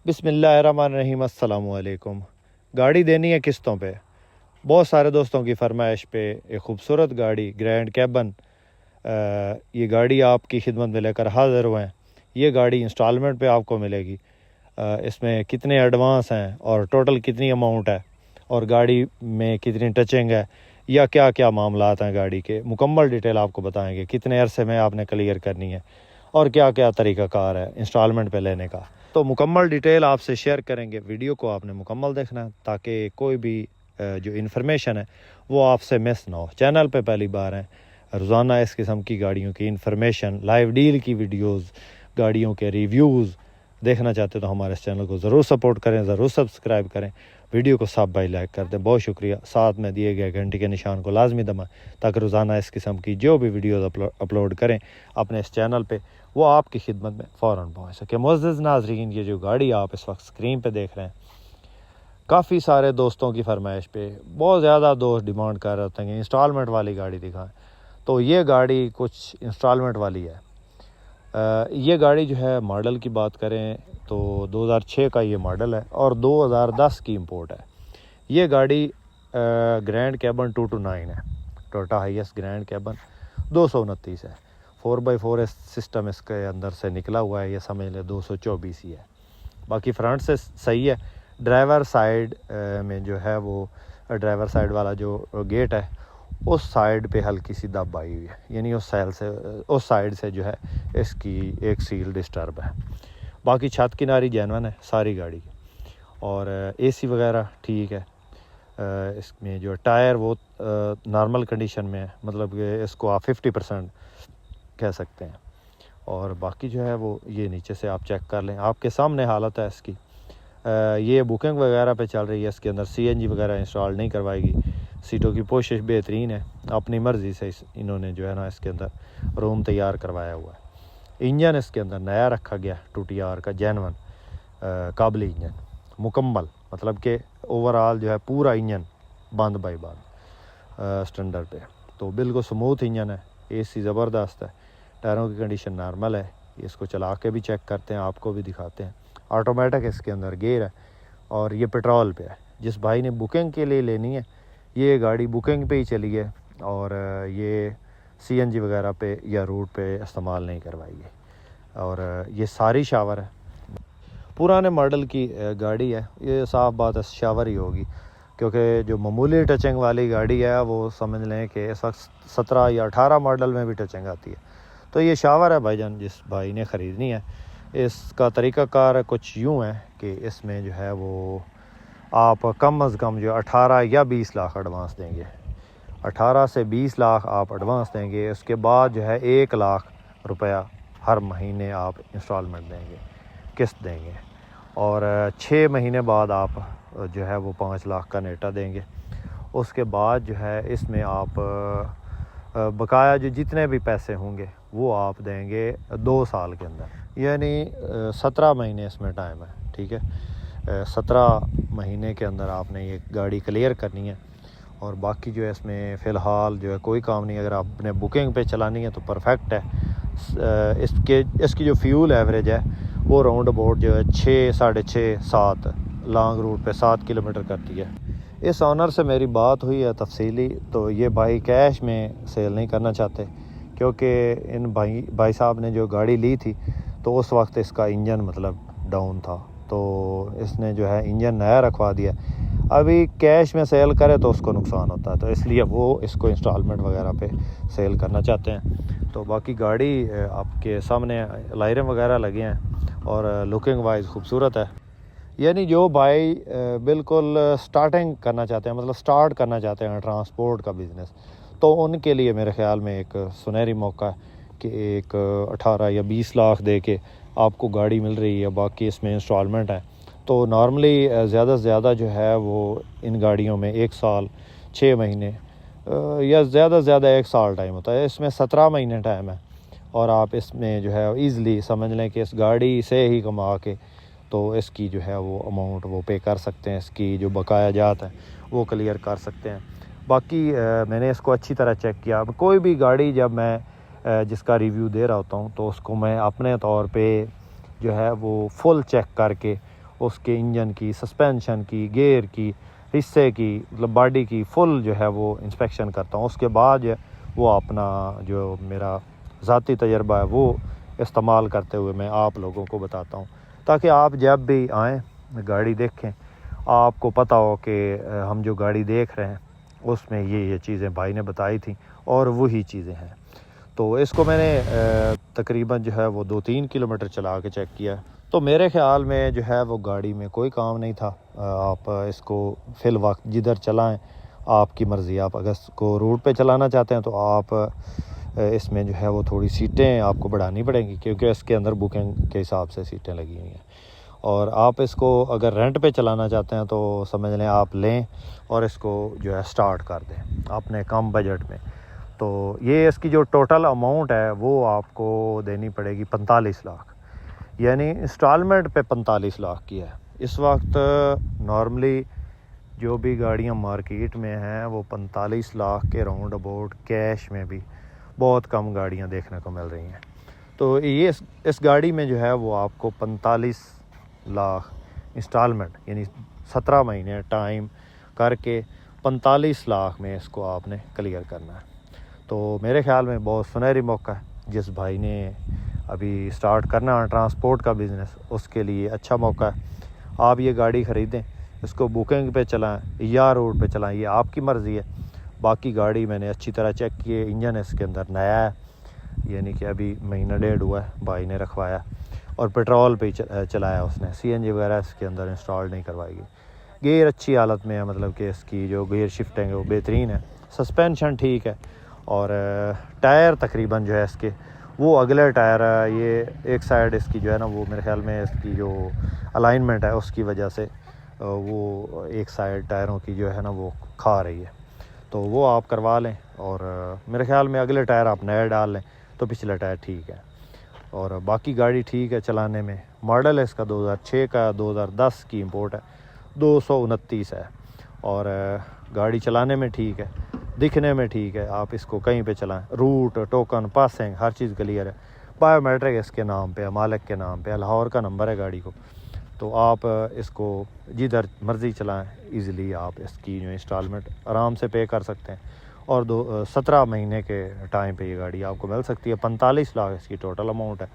बिस्मिल्लाहिर्रहमानिर्रहीम। अस्सलाम वालेकुम। गाड़ी देनी है किस्तों पे। बहुत सारे दोस्तों की फरमाइश पे एक ख़ूबसूरत गाड़ी ग्रैंड कैबन, ये गाड़ी आपकी खिदमत में लेकर हाज़िर हुए हैं। ये गाड़ी इंस्टॉलमेंट पे आपको मिलेगी। इसमें कितने एडवांस हैं और टोटल कितनी अमाउंट है और गाड़ी में कितनी टचिंग है या क्या क्या मामलात हैं गाड़ी के, मुकम्मल डिटेल आपको बताएंगे। कितने अरसे में आपने क्लियर करनी है और क्या क्या तरीक़ाकार है इंस्टॉलमेंट पे लेने का, तो मुकम्मल डिटेल आपसे शेयर करेंगे। वीडियो को आपने मुकम्मल देखना है ताकि कोई भी जो इन्फॉर्मेशन है वो आपसे मिस ना हो। चैनल पे पहली बार हैं, रोज़ाना इस किस्म की गाड़ियों की इन्फॉर्मेशन, लाइव डील की वीडियोस, गाड़ियों के रिव्यूज़ देखना चाहते तो हमारे इस चैनल को ज़रूर सपोर्ट करें, ज़रूर सब्सक्राइब करें, वीडियो को सब भाई लाइक कर दें। बहुत शुक्रिया। साथ में दिए गए घंटी के निशान को लाजमी दबाएं ताकि रोज़ाना इस किस्म की जो भी वीडियोस अपलोड करें अपने इस चैनल पे वो आपकी खिदमत में फ़ौरन पहुँच सके। मुअज़्ज़िज़ नाज़रीन, ये जो गाड़ी आप इस वक्त स्क्रीन पे देख रहे हैं, काफ़ी सारे दोस्तों की फरमाइश पे बहुत ज़्यादा दोस्त डिमांड कर रहे होते हैं कि इंस्टॉलमेंट वाली गाड़ी दिखाएं, तो ये गाड़ी कुछ इंस्टॉलमेंट वाली है। ये गाड़ी जो है मॉडल की बात करें तो 2006 का ये मॉडल है और 2010 की इंपोर्ट है। ये गाड़ी ग्रैंड कैबन 229 है, टोयोटा हाईएस्ट ग्रैंड कैबन 229 है। 4x4 सिस्टम इसके अंदर से निकला हुआ है, ये समझ लें 224 ही है। बाकी फ्रंट से सही है। ड्राइवर साइड में जो है वो ड्राइवर साइड वाला जो गेट है उस साइड पे हल्की सी दब आई हुई है, यानी उस साइड से जो है इसकी एक सील डिस्टर्ब है। बाकी छत किनारी जेन्युइन है सारी गाड़ी की और एसी वगैरह ठीक है। इसमें जो टायर वो नॉर्मल कंडीशन में है, मतलब कि इसको आप 50% कह सकते हैं। और बाकी जो है वो ये नीचे से आप चेक कर लें, आपके सामने हालत है इसकी। ये बुकिंग वगैरह पे चल रही है, इसके अंदर सीएनजी वगैरह इंस्टॉल नहीं करवाएगी। सीटों की पोशिश बेहतरीन है, अपनी मर्ज़ी से इन्होंने जो है ना इसके अंदर रूम तैयार करवाया हुआ है। इंजन इसके अंदर नया रखा गया 2TR का जेन्युइन काबली इंजन मुकम्मल, मतलब कि ओवरऑल जो है पूरा इंजन बंद बाई बंद स्टैंडर्ड पे, तो बिल्कुल स्मूथ इंजन है। एसी ज़बरदस्त है, टायरों की कंडीशन नॉर्मल है। इसको चला के भी चेक करते हैं, आपको भी दिखाते हैं। ऑटोमेटिक इसके अंदर गियर है और ये पेट्रोल पे है। जिस भाई ने बुकिंग के लिए लेनी है ये गाड़ी बुकिंग पे ही चली है और ये सीएनजी वगैरह पे या रूट पे इस्तेमाल नहीं करवाएगी। और ये सारी शावर है, पुराने मॉडल की गाड़ी है, ये साफ़ बात है शावर ही होगी, क्योंकि जो मामूली टचिंग वाली गाड़ी है वो समझ लें कि इस वक्त 17 या 18 मॉडल में भी टचिंग आती है। तो ये शावर है भाईजान, जिस भाई ने ख़रीदनी है। इसका तरीक़ाकार कुछ यूँ है कि इसमें जो है वो आप कम अज़ कम जो 18 या 20 लाख एडवांस देंगे। 18 से 20 लाख आप एडवांस देंगे, उसके बाद जो है 1 लाख रुपया हर महीने आप इंस्टॉलमेंट देंगे, किस्त देंगे। और 6 महीने बाद आप जो है वो 5 लाख का नेटा देंगे। उसके बाद जो है इसमें आप बकाया जो जितने भी पैसे होंगे वो आप देंगे 2 साल के अंदर, यानी 17 महीने इसमें टाइम है। ठीक है, 17 महीने के अंदर आपने ये गाड़ी क्लियर करनी है। और बाकी जो है इसमें फ़िलहाल जो है कोई काम नहीं, अगर आपने बुकिंग पे चलानी है तो परफेक्ट है। इसकी जो फ्यूल एवरेज है वो राउंड अबाउट जो है 6, 6.5, 7 लॉन्ग रूट पे 7 किलोमीटर करती है। इस ऑनर से मेरी बात हुई है तफसीली, तो ये भाई कैश में सेल नहीं करना चाहते, क्योंकि इन भाई साहब ने जो गाड़ी ली थी तो उस वक्त इसका इंजन मतलब डाउन था, तो इसने जो है इंजन नया रखवा दिया। अभी कैश में सेल करे तो उसको नुकसान होता है, तो इसलिए वो इसको इंस्टॉलमेंट वगैरह पे सेल करना चाहते हैं। तो बाकी गाड़ी आपके सामने लाइरें वगैरह लगे हैं और लुकिंग वाइज खूबसूरत है। यानी जो भाई बिल्कुल स्टार्टिंग करना चाहते हैं, मतलब स्टार्ट करना चाहते हैं ट्रांसपोर्ट का बिज़नेस, तो उनके लिए मेरे ख़्याल में एक सुनहरी मौका है कि एक 18 या 20 लाख दे के आपको गाड़ी मिल रही है, बाकी इसमें इंस्टॉलमेंट है। तो नॉर्मली ज़्यादा से ज़्यादा जो है वो इन गाड़ियों में 1 साल 6 महीने या ज़्यादा से ज़्यादा 1 साल टाइम होता है। इसमें 17 महीने टाइम है और आप इसमें जो है ईज़िली समझ लें कि इस गाड़ी से ही कमा के तो इसकी जो है वो अमाउंट वो पे कर सकते हैं, इसकी जो बकाया जात है वो क्लियर कर सकते हैं। बाकी मैंने इसको अच्छी तरह चेक किया। अब कोई भी गाड़ी जब मैं जिसका रिव्यू दे रहा होता हूँ तो उसको मैं अपने तौर पे जो है वो फुल चेक करके उसके इंजन की, सस्पेंशन की, गियर की, हिस्से की, मतलब बॉडी की फुल जो है वो इंस्पेक्शन करता हूँ। उसके बाद वो अपना जो मेरा ज़ाती तजर्बा है वो इस्तेमाल करते हुए मैं आप लोगों को बताता हूँ, ताकि आप जब भी आएँ गाड़ी देखें आपको पता हो कि हम जो गाड़ी देख रहे हैं उसमें ये चीज़ें भाई ने बताई थी और वही चीज़ें हैं। तो इसको मैंने तकरीबन जो है वो 2-3 किलोमीटर चला के चेक किया, तो मेरे ख़्याल में जो है वो गाड़ी में कोई काम नहीं था। आप इसको फ़िल वक्त जिधर चलाएं आपकी मर्ज़ी। आप अगर इसको रोड पे चलाना चाहते हैं तो आप इसमें जो है वो थोड़ी सीटें आपको बढ़ानी पड़ेंगी, क्योंकि इसके अंदर बुकिंग के हिसाब से सीटें लगी हुई हैं। और आप इसको अगर रेंट पे चलाना चाहते हैं तो समझ लें आप लें और इसको जो है स्टार्ट कर दें अपने कम बजट में। तो ये इसकी जो टोटल अमाउंट है वो आपको देनी पड़ेगी 45 लाख, यानी इंस्टॉलमेंट पे 45 लाख की है। इस वक्त नॉर्मली जो भी गाड़ियां मार्केट में हैं वो 45 लाख के राउंड अबाउट कैश में भी बहुत कम गाड़ियां देखने को मिल रही हैं। तो ये इस गाड़ी में जो है वो आपको 45 लाख इंस्टॉलमेंट यानी 17 महीने टाइम करके 45 लाख में इसको आपने क्लियर करना है। तो मेरे ख़्याल में बहुत सुनहरी मौका है, जिस भाई ने अभी स्टार्ट करना है ट्रांसपोर्ट का बिज़नेस उसके लिए अच्छा मौका है। आप ये गाड़ी ख़रीदें, इसको बुकिंग पे चलाएं या रोड पे चलाएं, ये आपकी मर्ज़ी है। बाकी गाड़ी मैंने अच्छी तरह चेक की है, इंजन इसके अंदर नया है, यानी कि अभी महीना डेढ़ हुआ है भाई ने रखवाया, और पेट्रोल पे चलाया उसने, सीएनजी वगैरह इसके अंदर इंस्टॉल नहीं करवाई गई। गियर अच्छी हालत में है, मतलब कि इसकी जो गियर शिफ्टिंग है वो बेहतरीन है, सस्पेंशन ठीक है, और टायर तकरीबन जो है इसके वो अगले टायर ये एक साइड इसकी जो है ना वो मेरे ख्याल में इसकी जो अलाइनमेंट है उसकी वजह से वो एक साइड टायरों की जो है ना वो खा रही है, तो वो आप करवा लें। और मेरे ख्याल में अगले टायर आप नए डाल लें तो पिछला टायर ठीक है। और बाकी गाड़ी ठीक है चलाने में। मॉडल है इसका 2006 का, 2010 की इंपोर्ट है, 229 है, और गाड़ी चलाने में ठीक है, दिखने में ठीक है। आप इसको कहीं पे चलाएं, रूट, टोकन, पासिंग हर चीज़ क्लियर है। बायोमेट्रिक इसके नाम पे है, मालिक के नाम पे, लाहौर का नंबर है गाड़ी को। तो आप इसको जिधर मर्ज़ी चलाएं इजीली आप इसकी जो इंस्टॉलमेंट आराम से पे कर सकते हैं, और 17 महीने के टाइम पे ये गाड़ी आपको मिल सकती है। 45 लाख इसकी टोटल अमाउंट है।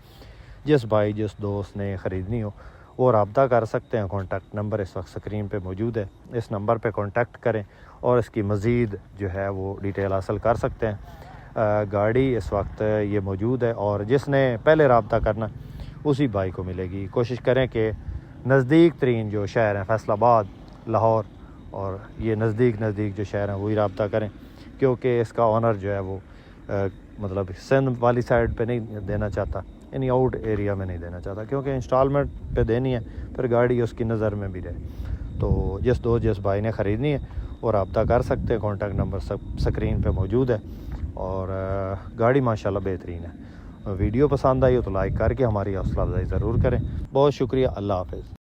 जिस भाई जिस दोस्त ने ख़रीदनी हो वो रब्ता कर सकते हैं। कॉन्टैक्ट नंबर इस वक्त स्क्रीन पे मौजूद है, इस नंबर पे कॉन्टैक्ट करें और इसकी मज़ीद जो है वो डिटेल हासिल कर सकते हैं। गाड़ी इस वक्त ये मौजूद है, और जिसने पहले रब्ता करना उसी भाई को मिलेगी। कोशिश करें कि नज़दीक तरीन जो शहर हैं फैसलाबाद, लाहौर, और ये नज़दीक जो शहर हैं वही रब्ता करें, क्योंकि इसका ऑनर जो है वो मतलब सिंध वाली साइड पे नहीं देना चाहता, यानी आउट एरिया में नहीं देना चाहता, क्योंकि इंस्टॉलमेंट पे देनी है, फिर गाड़ी उसकी नज़र में भी रहे। तो जिस भाई ने ख़रीदनी है वो रब्ता कर सकते हैं। कॉन्टैक्ट नंबर सब स्क्रीन पे मौजूद है, और गाड़ी माशाल्लाह बेहतरीन है। वीडियो पसंद आई हो तो लाइक करके हमारी हौसला अफजाई ज़रूर करें। बहुत शुक्रिया। अल्लाह हाफ़िज़।